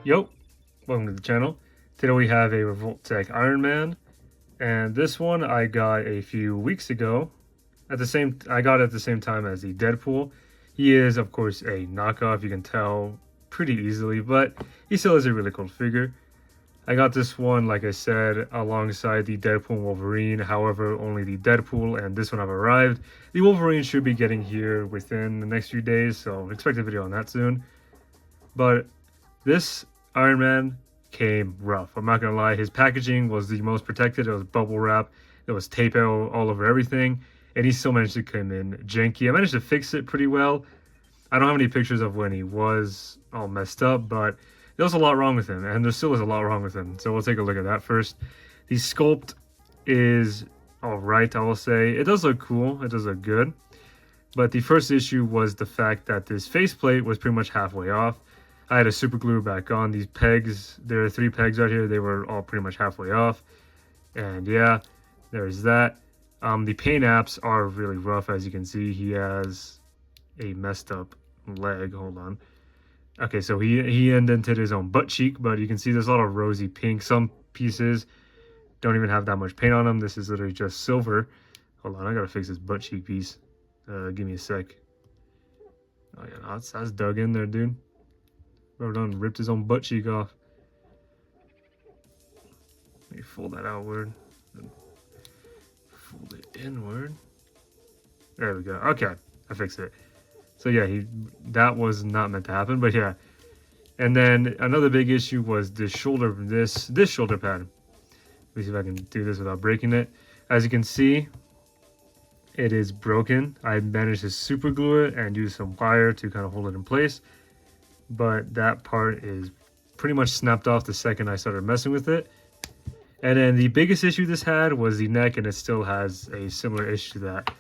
Yo, welcome to the channel. Today we have a Revoltech Iron Man, and this one I got a few weeks ago. I got it at the same time as the Deadpool. He is, of course, a knockoff. You can tell pretty easily, but he still is a really cool figure. I got this one, like I said, alongside the Deadpool and Wolverine. However, only the Deadpool and this one have arrived. The Wolverine should be getting here within the next few days, so expect a video on that soon. But this Iron Man came rough. I'm not gonna lie, his packaging was the most protected. It was bubble wrap, there was tape all over everything, and he still managed to come in janky. I managed to fix it pretty well. I don't have any pictures of when he was all messed up, but there was a lot wrong with him, and there still is a lot wrong with him. So we'll take a look at that first. The sculpt is alright, I will say. It does look cool, it does look good. But the first issue was the fact that this faceplate was pretty much halfway off. I had to super glue back on. These pegs, there are 3 pegs right here, they were all pretty much halfway off. And yeah, there's that. The paint apps are really rough, as you can see. He has a messed up leg. Hold on. Okay, so he indented his own butt cheek, but you can see there's a lot of rosy pink. Some pieces don't even have that much paint on them. This is literally just silver. Hold on, I gotta fix this butt cheek piece. Give me a sec. Oh yeah, that's dug in there, dude. Bro done ripped his own butt cheek off. Let me fold that outward. Then fold it inward. There we go. Okay, I fixed it. So yeah, that was not meant to happen, but yeah. And then another big issue was this shoulder, this shoulder pad. Let me see if I can do this without breaking it. As you can see, it is broken. I managed to super glue it and use some wire to kind of hold it in place. But that part is pretty much snapped off the second I started messing with it. And then the biggest issue this had was the neck, and it still has a similar issue to that.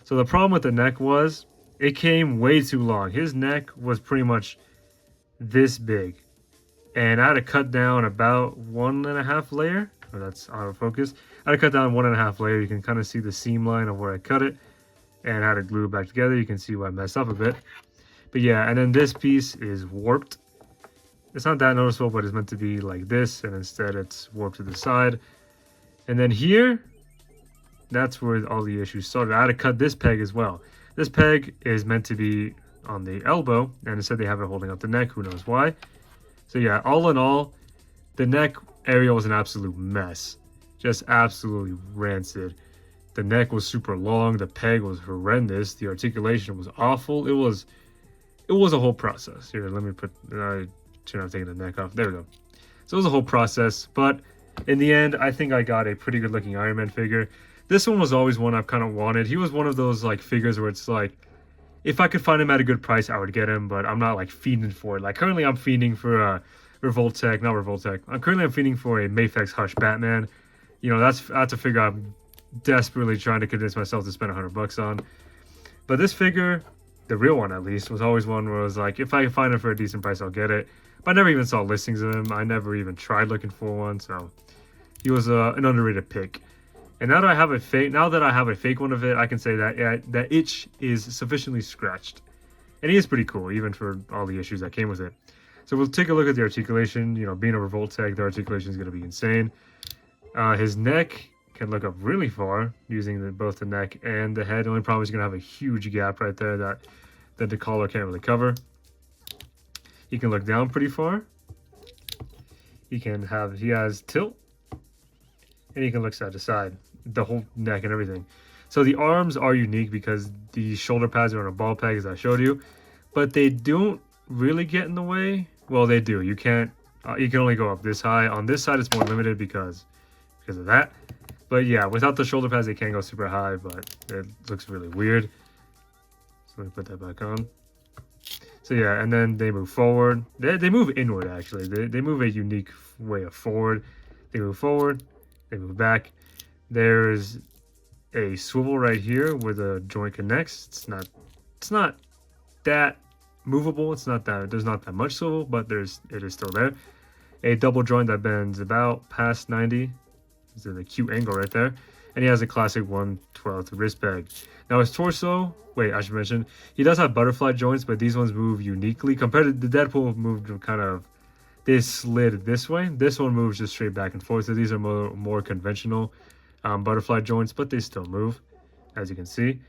So the problem with the neck was it came way too long. His neck was pretty much this big, and I had to cut down about 1.5 layer. Oh, that's out of focus. I had to cut down 1.5 layer. You can kind of see the seam line of where I cut it, and I had to glue it back together. You can see where I messed up a bit. But yeah, and then this piece is warped. It's not that noticeable, but it's meant to be like this, and instead it's warped to the side. And then here, that's where all the issues started. I had to cut this peg as well. This peg is meant to be on the elbow, and instead they have it holding up the neck. Who knows why? So yeah, all in all, the neck area was an absolute mess. Just absolutely rancid. The neck was super long. The peg was horrendous. The articulation was awful. It was a whole process. Here, let me put, turn off taking the neck off. There we go. So it was a whole process, but in the end, I think I got a pretty good looking Iron Man figure. This one was always one I've kind of wanted. He was one of those like figures where it's like, if I could find him at a good price, I would get him, but I'm not like fiending for it. Like currently I'm fiending for Revoltech, not Revoltech. I'm fiending for a Mafex Hush Batman. You know, that's a figure I'm desperately trying to convince myself to spend $100 on. But this figure, the real one at least, was always one where I was like, if I can find it for a decent price, I'll get it. But I never even saw listings of him. I never even tried looking for one, so he was an underrated pick. And now that I have a fake one of it, I can say that yeah, that itch is sufficiently scratched. And he is pretty cool, even for all the issues that came with it. So we'll take a look at the articulation. You know, being a Revoltech, the articulation is going to be insane. His neck can look up really far using both the neck and the head. The only problem is you're going to have a huge gap right there that the collar can't really cover. He can look down pretty far. He has tilt. And he can look side to side, the whole neck and everything. So the arms are unique because the shoulder pads are on a ball peg, as I showed you, but they don't really get in the way. Well, they do. You can only go up this high. On this side, it's more limited because of that. But yeah, without the shoulder pads, they can go super high, but it looks really weird. So let me put that back on. So yeah, and then they move forward. They move inward, actually. They move a unique way of forward. They move forward. They move back. There's a swivel right here where the joint connects. It's not that movable. There's not that much swivel, but it is still there. A double joint that bends about past 90. This is the cute angle right there. And he has a classic 1/12 wrist peg. Now his torso, wait, I should mention, he does have butterfly joints, but these ones move uniquely. Compared to the Deadpool moved kind of this slid this way. This one moves just straight back and forth. So these are more conventional butterfly joints, but they still move, as you can see.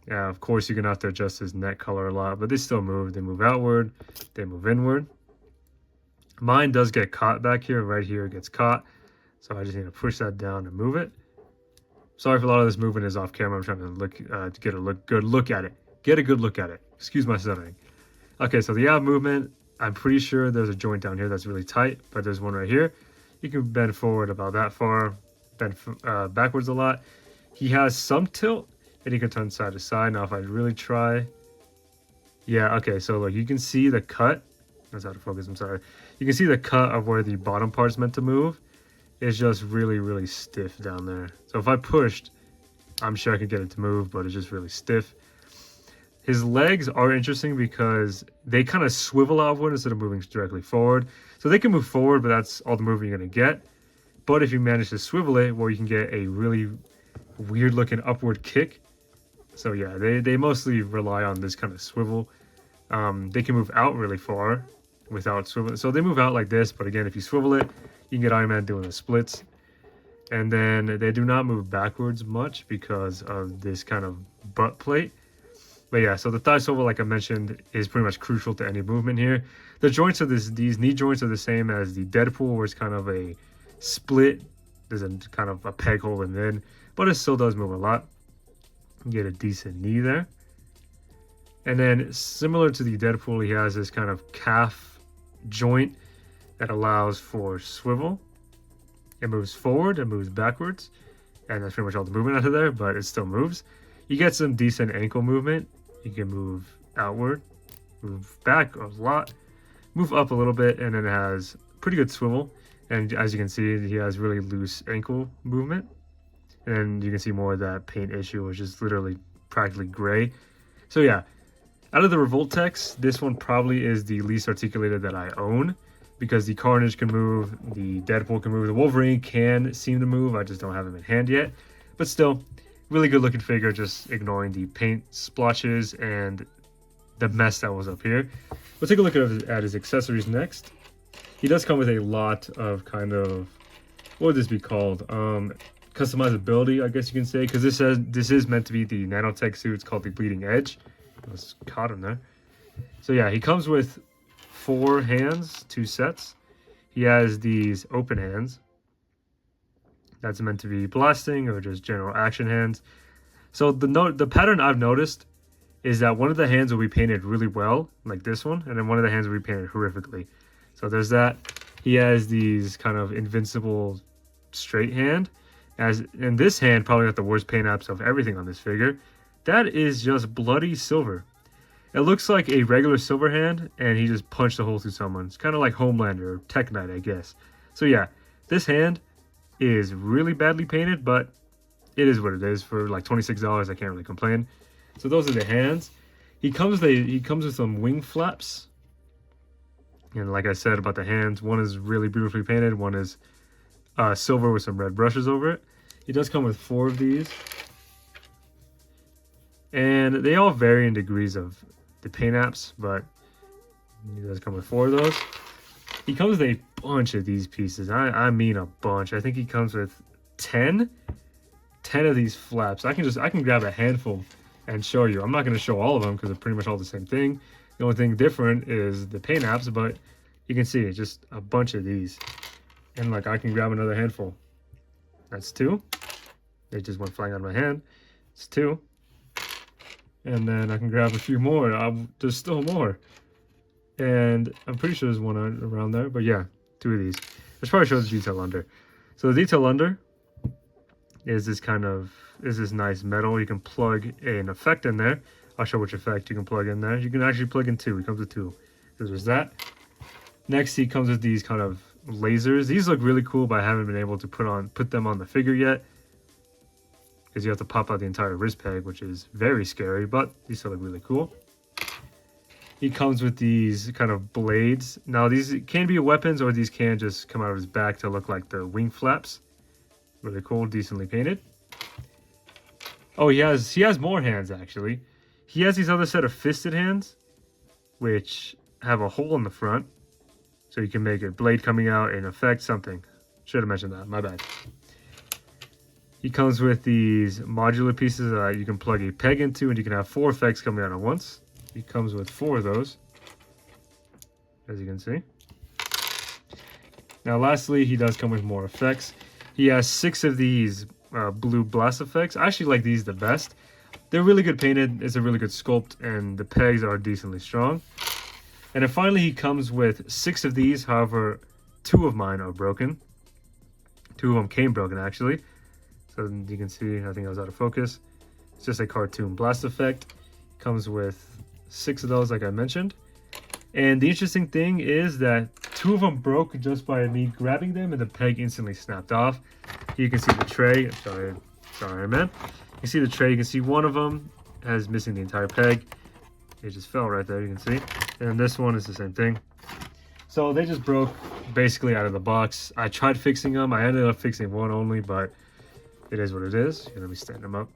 Yeah, of course, you're going to have to adjust his neck color a lot, but they still move. They move outward. They move inward. Mine does get caught back here. Right here it gets caught. So I just need to push that down and move it. Sorry if a lot of this movement is off camera. I'm trying to look to get a good look at it. Get a good look at it. Excuse my stuttering. Okay, so the ab movement, I'm pretty sure there's a joint down here that's really tight, but there's one right here. You can bend forward about that far, bend backwards a lot. He has some tilt, and he can turn side to side. Now, if I really try, yeah, okay, so look, you can see the cut. That's out of focus, I'm sorry. You can see the cut of where the bottom part's meant to move. It's just really, really stiff down there. So if I pushed, I'm sure I could get it to move, but it's just really stiff. His legs are interesting because they kind of swivel outward instead of moving directly forward. So they can move forward, but that's all the movement you're going to get. But if you manage to swivel it, well, you can get a really weird looking upward kick. So yeah, they mostly rely on this kind of swivel. They can move out really far without swiveling. So they move out like this, but again, if you swivel it, you can get Iron Man doing the splits. And then they do not move backwards much because of this kind of butt plate. But yeah, so the thigh swivel, like I mentioned, is pretty much crucial to any movement here. The joints of these knee joints are the same as the Deadpool, where it's kind of a split. There's a kind of a peg hole in then, but it still does move a lot. You get a decent knee there. And then similar to the Deadpool, he has this kind of calf joint that allows for swivel. It moves forward, it moves backwards, and that's pretty much all the movement out of there, but it still moves. You get some decent ankle movement. You can move outward, move back a lot, move up a little bit, and then it has pretty good swivel. And as you can see, he has really loose ankle movement. And you can see more of that paint issue, which is literally practically gray. So yeah, out of the Revoltechs, this one probably is the least articulated that I own, because the Carnage can move, the Deadpool can move, the Wolverine can seem to move. I just don't have him in hand yet. But still, really good looking figure, just ignoring the paint splotches and the mess that was up here. We'll take a look at his accessories next. He does come with a lot of kind of, what would this be called? Customizability, I guess you can say, because this is meant to be the nanotech suit. It's called the Bleeding Edge. I was caught in there. So yeah, he comes with 4 hands, 2 sets. He has these open hands. That's meant to be blasting or just general action hands. So the pattern I've noticed is that one of the hands will be painted really well, like this one, and then one of the hands will be painted horrifically. So there's that. He has these kind of invincible straight hand. And this hand probably got the worst paint apps of everything on this figure. That is just bloody silver. It looks like a regular silver hand, and he just punched a hole through someone. It's kind of like Homelander or Tech Knight, I guess. So yeah, this hand is really badly painted, but it is what it is. For like $26, I can't really complain. So those are the hands. He comes with some wing flaps. And like I said about the hands, one is really beautifully painted, one is silver with some red brushes over it. He does come with 4 of these. And they all vary in degrees of the paint apps, but he does come with 4 of those. He comes with a bunch of these pieces. I mean a bunch. I think he comes with 10 of these flaps. I can grab a handful and show you. I'm not going to show all of them because they're pretty much all the same thing. The only thing different is the paint apps, but you can see it's just a bunch of these. And like I can grab another handful. That's 2. They just went flying out of my hand. It's 2. And then I can grab a few more. There's still more. And I'm pretty sure there's one around there. But yeah, 2 of these. Let's probably show the detail under. So the detail under is this nice metal. You can plug an effect in there. I'll show which effect you can plug in there. You can actually plug in 2. It comes with 2. So there's that. Next, he comes with these kind of lasers. These look really cool, but I haven't been able to put them on the figure yet, because you have to pop out the entire wrist peg, which is very scary, but these still look really cool. He comes with these kind of blades. Now, these can be weapons, or these can just come out of his back to look like the wing flaps. Really cool, decently painted. Oh, he has more hands, actually. He has these other set of fisted hands, which have a hole in the front. So you can make a blade coming out, an effect, something. Should have mentioned that, my bad. He comes with these modular pieces that you can plug a peg into, and you can have 4 effects coming out at once. He comes with 4 of those, as you can see. Now lastly, he does come with more effects. He has 6 of these blue blast effects. I actually like these the best. They're really good painted, it's a really good sculpt, and the pegs are decently strong. And then finally he comes with 6 of these, however 2 of mine are broken. 2 of them came broken actually. So you can see, I think I was out of focus. It's just a cartoon blast effect. Comes with 6 of those like I mentioned. And the interesting thing is that 2 of them broke just by me grabbing them and the peg instantly snapped off. Here you can see the tray. Sorry man. You can see the tray, you can see one of them has missing the entire peg. It just fell right there, you can see. And this one is the same thing. So they just broke basically out of the box. I tried fixing them. I ended up fixing one only, but it is what it is. Let me stand them up.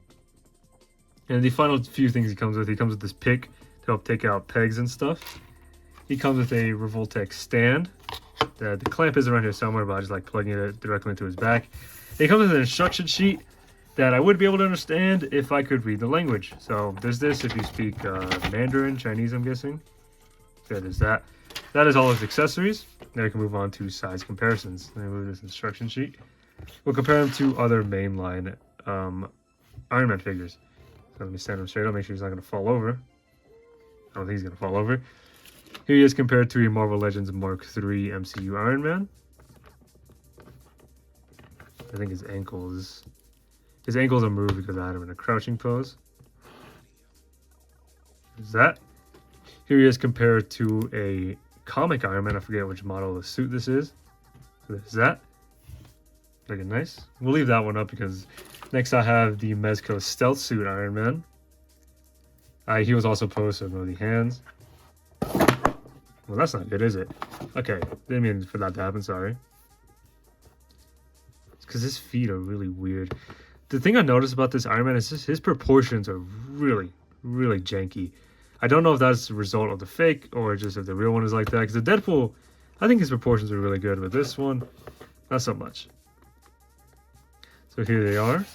And the final few things he comes with this pick to help take out pegs and stuff. He comes with a Revoltech stand. The clamp is around here somewhere, but I just like plugging it directly into his back. He comes with an instruction sheet that I would be able to understand if I could read the language. So there's this if you speak Mandarin, Chinese, I'm guessing. Yeah, there's that. That is all his accessories. Now we can move on to size comparisons. Let me move this instruction sheet. We'll compare them to other mainline Iron Man figures. So let me stand him straight up, make sure he's not going to fall over. I don't think he's going to fall over. Here he is compared to a Marvel Legends Mark III MCU Iron Man. I think his ankles are moved because I had him in a crouching pose. There's that. Here he is compared to a comic Iron Man. I forget which model of the suit this is. So there's that. Looking nice. We'll leave that one up because next I have the Mezco Stealth Suit Iron Man. He was also posed, so no the hands. Well, that's not good, is it? Okay, didn't mean for that to happen, sorry. It's because his feet are really weird. The thing I noticed about this Iron Man is just his proportions are really, really janky. I don't know if that's a result of the fake or just if the real one is like that. Because the Deadpool, I think his proportions are really good, but this one, not so much. So here they are.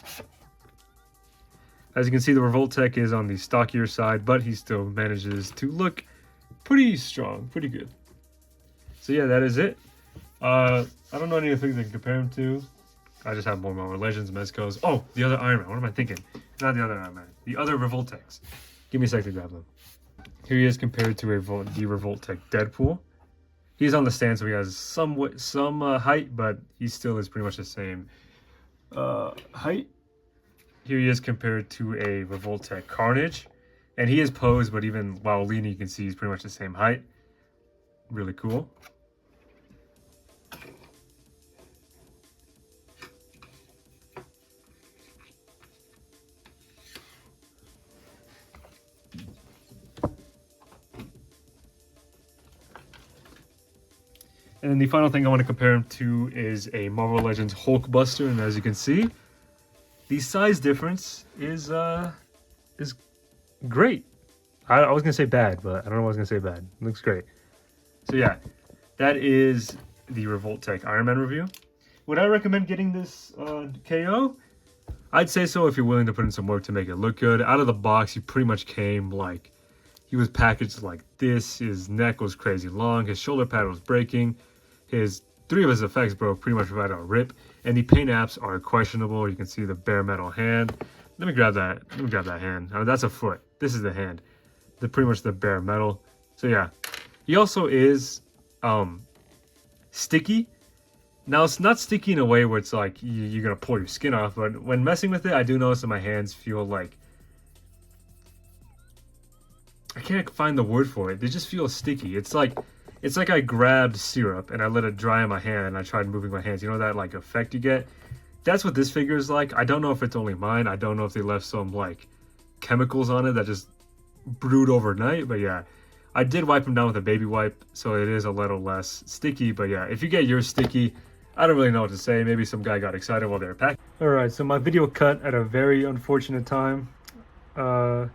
As you can see, the Revoltech is on the stockier side, but he still manages to look pretty strong, pretty good. So yeah, that is it. I don't know any of the things I can compare him to. I just have more Marvel Legends, Mezcos. Oh, the other Iron Man. What am I thinking? Not the other Iron Man. The other Revoltechs. Give me a sec to grab them. Here he is compared to the Revoltech Deadpool. He's on the stand, so he has some height, but he still is pretty much the same height. Here he is compared to a Revoltech Carnage. And he is posed, but even while leaning, you can see he's pretty much the same height. Really cool. And then the final thing I want to compare him to is a Marvel Legends Hulkbuster, and as you can see, the size difference is great. I was gonna say bad, but I don't know what I was gonna say bad. It looks great. So yeah, that is the Revoltech Iron Man review. Would I recommend getting this KO? I'd say so if you're willing to put in some work to make it look good. Out of the box, he pretty much came like he was packaged like this. His neck was crazy long. His shoulder pad was breaking. His 3 of his effects broke pretty much right out of rip. And the paint apps are questionable. You can see the bare metal hand. Let me grab that. Let me grab that hand. Oh, that's a foot. This is the hand. Pretty much the bare metal. So yeah, he also is sticky. Now it's not sticky in a way where it's like you're gonna pull your skin off, but when messing with it, I do notice that my hands feel like, I can't find the word for it. They just feel sticky. It's like I grabbed syrup and I let it dry on my hand and I tried moving my hands. You know that like effect you get? That's what this figure is like. I don't know if it's only mine. I don't know if they left some like chemicals on it that just brewed overnight, but yeah, I did wipe him down with a baby wipe, so it is a little less sticky. But yeah, if you get yours sticky, I don't really know what to say. Maybe some guy got excited while they were packing. All right, so my video cut at a very unfortunate time. But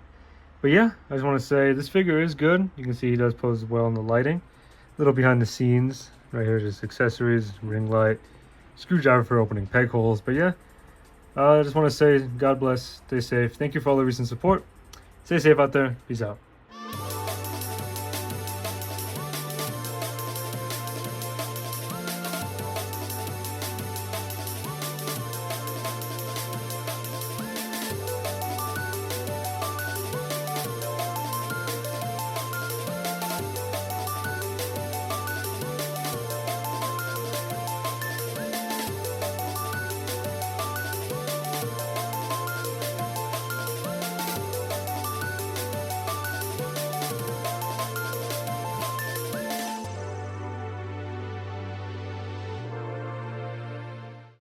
yeah, I just want to say this figure is good. You can see he does pose well in the lighting. little behind the scenes. Right here, just accessories, ring light, screwdriver for opening peg holes. But yeah, I just want to say God bless, stay safe. Thank you for all the recent support. Stay safe out there. Peace out.